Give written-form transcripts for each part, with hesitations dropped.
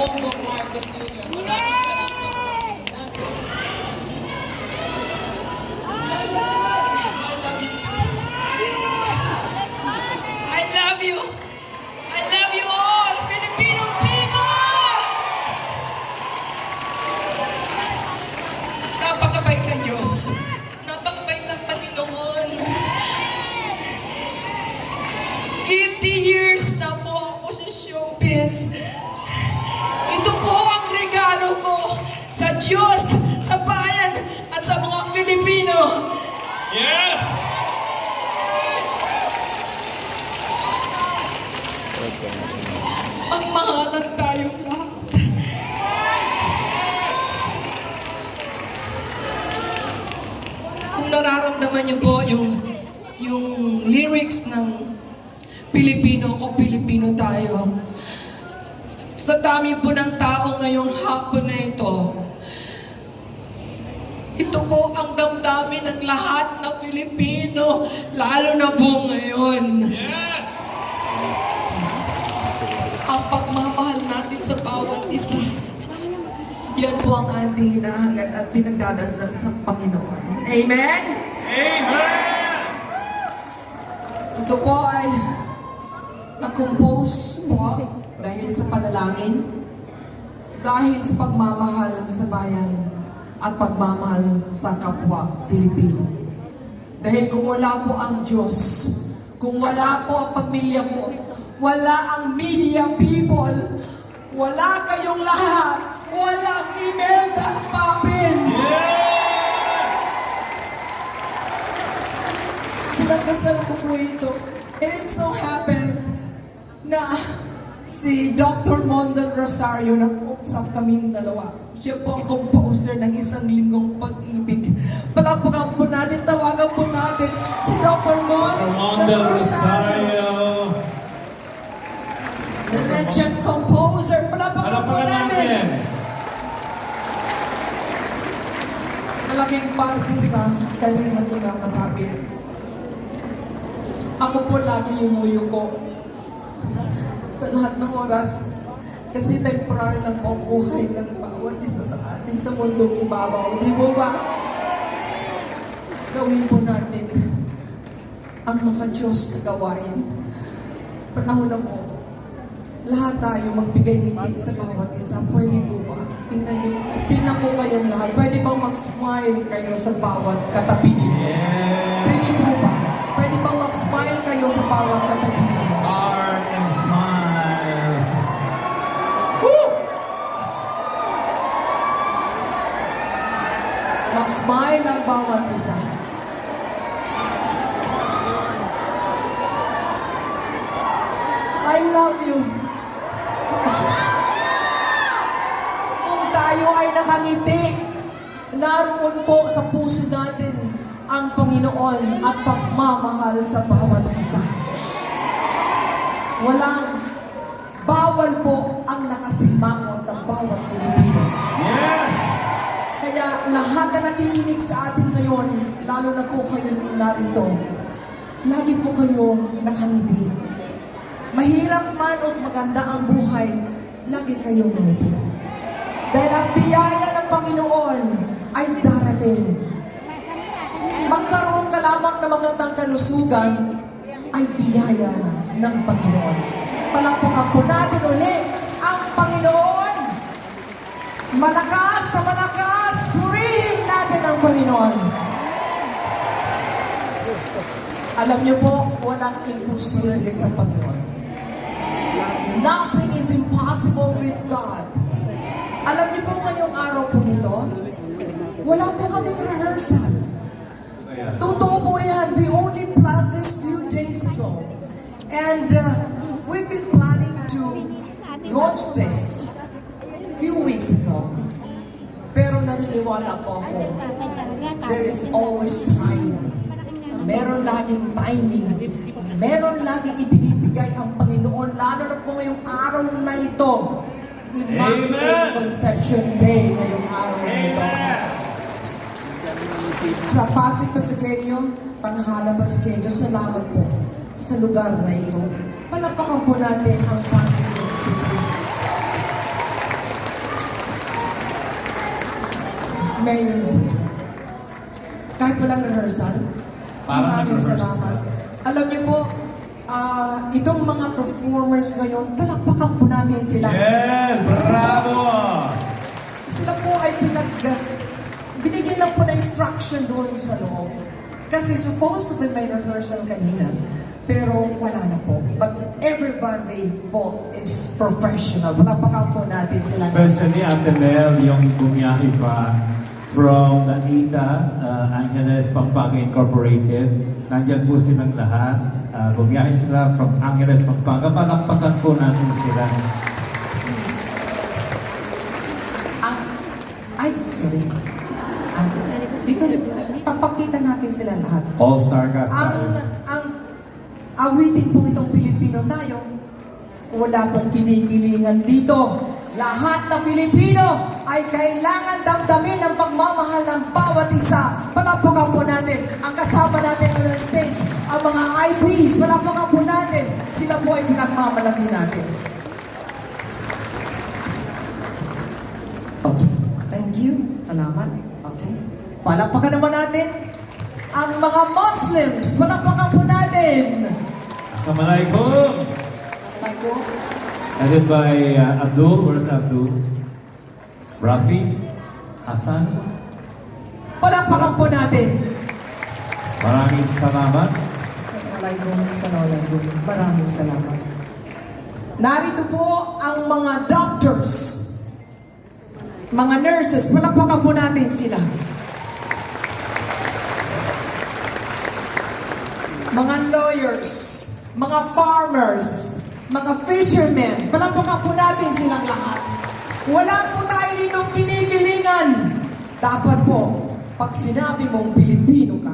Bongbong Marcos Jr. Maraming salamat po. I love you too. I love you. I love you all, Filipino people! Napakabait ng Diyos. Napakabait ng Panginoon. 50 years na po ako sa showbiz. Ito po ang regalo ko sa Diyos, sa bayan, at sa mga Filipino. Yes! Magmahalan tayong lahat. Kung nararamdaman niyo po yung lyrics ng Pilipino ko, Pilipino tayo. Sa dami po ng tao ngayong hapon na ito po ang damdamin ng lahat na Pilipino, lalo na po ngayon. Yes! Ang pagmamahal natin sa bawat isa. Yan po ang ating hinahangat at pinagdadasal sa Panginoon. Amen? Amen! Ito po ay na-compose po dahil sa panalangin, dahil sa pagmamahal sa bayan, at pagmamahal sa kapwa Pilipino. Dahil kung wala po ang Diyos, kung wala po ang pamilya ko, wala ang media people, wala kayong lahat, walang Imelda Papin. Pinagdasal ko po ito. And it so happened na si Dr. Mondel Rosario, nag-uusap kaming dalawa. Siya po ang composer ng Isang Linggong Pag-ibig. Palakpakan po natin, tawagan po natin si Dr. Mondel Rosario. The legend composer. Palakpakan po natin. Malaking party sa kanyang matinang nakapit. Ako po lagi yung muyo ko sa lahat ng oras. Kasi temporary lang po ang buhay ng bawat isa sa atin sa mundong ibabaw. Di mo ba? Gawin po natin ang maka-Diyos na gawain. Panahon na po. Lahat tayo magbigay ngiti sa bawat isa. Pwede po ba? Tingnan nyo. Tingnan po kayong lahat. Pwede bang mag-smile kayo sa bawat katabi ninyo? Pwede po ba? Pwede bang mag-smile kayo sa bawat katabi ninyo? Heart and smile. Mag-smile ang bawat isa. I love you. Kung tayo ay nakangiti, naroon po sa puso natin ang Panginoon at pagmamahal sa bawat isa. Walang bawal po ang nakasimangot ng bawat Pilipino. Yes! Kaya lahat na nakikinig sa atin ngayon, lalo na po kayo narito, lagi po kayong nakangiti. Mahirap man o maganda ang buhay, lagi kayong ngumiti. Dahil ang biyaya ng Panginoon ay darating. Magkaroon ka lamang ng magandang kalusugan, ay biyaya ng Panginoon. Palakpakan po natin ulit ang Panginoon. Malakas na malakas, purihin natin ang Panginoon. Alam niyo po, walang imposible sa Panginoon. Nothing is impossible with God. Alam niyo po ngayong araw po nito, wala po kaming rehearsal. Totoo po yan. We only planned this few days ago. And we've been planning to launch this few weeks ago. Pero naniniwala po ako, there is always time. Meron laging timing. Meron laging ibinibigay ang Panginoon, lalo na po ngayong araw na ito. Immaculate Conception Day ngayong araw na ito. Sa Pasig Pasagenyo, Tanghalang Pasagenyo, salamat po sa lugar na ito. Palakpakan po natin ang Pasig City. ngayon. Kahit walang rehearsal. Parang maraming nag-rehearse salamat. na. Alam niyo po, itong mga performers ngayon, palakpakan po natin sila. Yes! Bravo! Sila po ay binigyan lang po na instruction doon sa loob. Kasi supposed to be may rehearsal kanina, pero wala na po. But everybody po is professional. Palakpakan po natin sila. Especially Ate Mel, yung bumiyahe pa from Naita, Angeles, Pampanga Incorporated. Nandyan po silang lahat. Bumiyahe sila from Angeles, Pampanga. Palakpakan po natin sila. Please. Sorry. Dito, papakita natin sila lahat. All-star cast tayo. Ang awitin po itong Pilipino tayo, wala pong kinikilingan dito. Lahat na Pilipino ay kailangan damdamin ang pagmamahal ng bawat isa. Palakpakan po natin ang kasama natin on our stage, ang mga IPs. Palakpakan po natin. Sila po ay pinagmamalaki natin. Okay. Thank you. Salamat. Okay. Palakpakan naman natin ang mga Muslims. Palakpakan po natin. Assalamualaikum! Like po. Headed by Abdul. Where's Abdul? Rafi? Hassan? Palakpakan po natin. Maraming salamat. Assalamualaikum. Maraming salamat. Narito po ang mga doctors, mga nurses. Palakpakan po natin sila. Mga lawyers, mga farmers, mga fishermen. Palakpakan po natin silang lahat. Wala po tayo dito kinikilingan. Dapat po, pag sinabi mong Pilipino ka,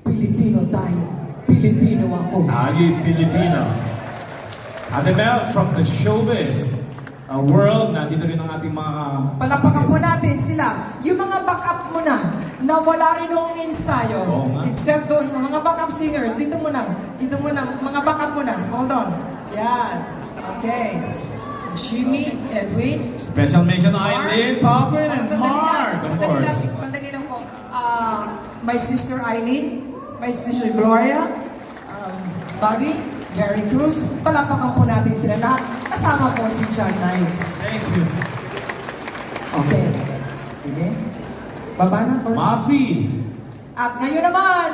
Pilipino tayo. Pilipino ako. Agi Pilipino. Ate Mel, from the showbiz world, nandito rin ang ating mga... Palakpakan po natin sila. Yung mga backup mo na wala rin nung ensayo. Oo nga. Except doon, mga backup singers. Dito muna. Mga backup mo na. Hold on. Yan. Okay. Jimmy, Edwin. Special mention to Eileen, Poppin, and Mark, of course. Sandali lang po. My sister Eileen, my sister Gloria, Bobby, Gary Cruz. Palakpakan po natin sila lahat. Kasama po si John Knight. Thank you. Okay. Sige. Baba na po. Mafi. At ngayon naman,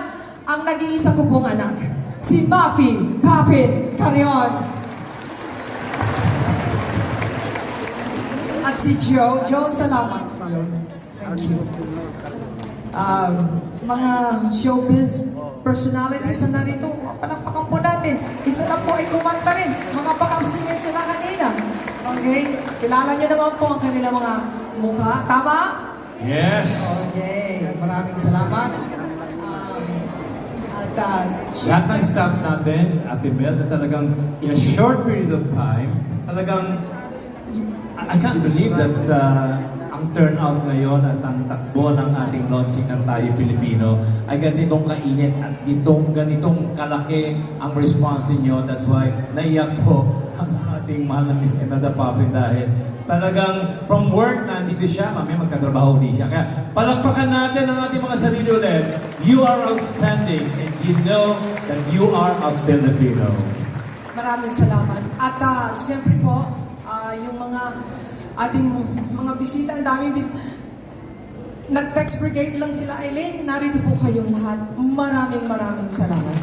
ang nag-iisa ko pong anak, si Muffy Papit Carion. At si Joe. Joe, salamat sa iyo. Thank you. Mga showbiz personalities na narito, palakpakan po natin. Isa lang po ay kumanta rin. Mga backup singers sila kanina. Okay? Kilala niyo naman po ang kanilang mga mukha. Tama? Yes. Okay, maraming salamat. Lahat ng staff natin, Ate Mel, na talagang in a short period of time, talagang I can't believe that ang turnout ngayon at ang takbo ng ating launching ng Tayo Pilipino ay ganitong kainit at ganitong kalaki ang response niyo. That's why naiyak po sa ating mahal na Miss Imelda Papin dahil talagang from work, nandito siya, mamaya magtatrabaho ulit siya. Kaya palakpakan natin ang ating mga sarili ulit. You are outstanding and you know that you are a Filipino. Maraming salamat. At siyempre po, yung mga ating mga bisita, ang daming bisita. Nag-text brigade lang sila, Eileen. Narito po kayong lahat. Maraming salamat.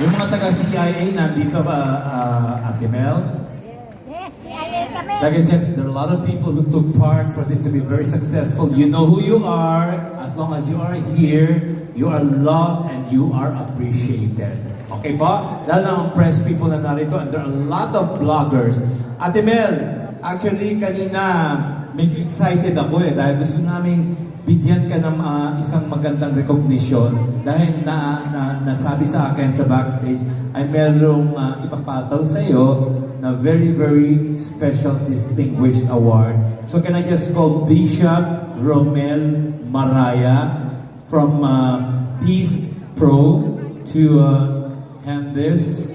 Yung mga taga-CIA nandito ba, Ate Mel? Like I said, there are a lot of people who took part for this to be very successful. You know who you are. As long as you are here, you are loved and you are appreciated. Okay ba? Lalo na ang press people na narito and there are a lot of bloggers. Ate Mel, actually kanina medyo excited ako dahil gusto namin bigyan ka ng isang magandang recognition dahil nasabi sa akin sa backstage ay merong ipapataw sa iyo na very, very special distinguished award. So can I just call Bishop Romel Maraya from Peace Pro to hand this.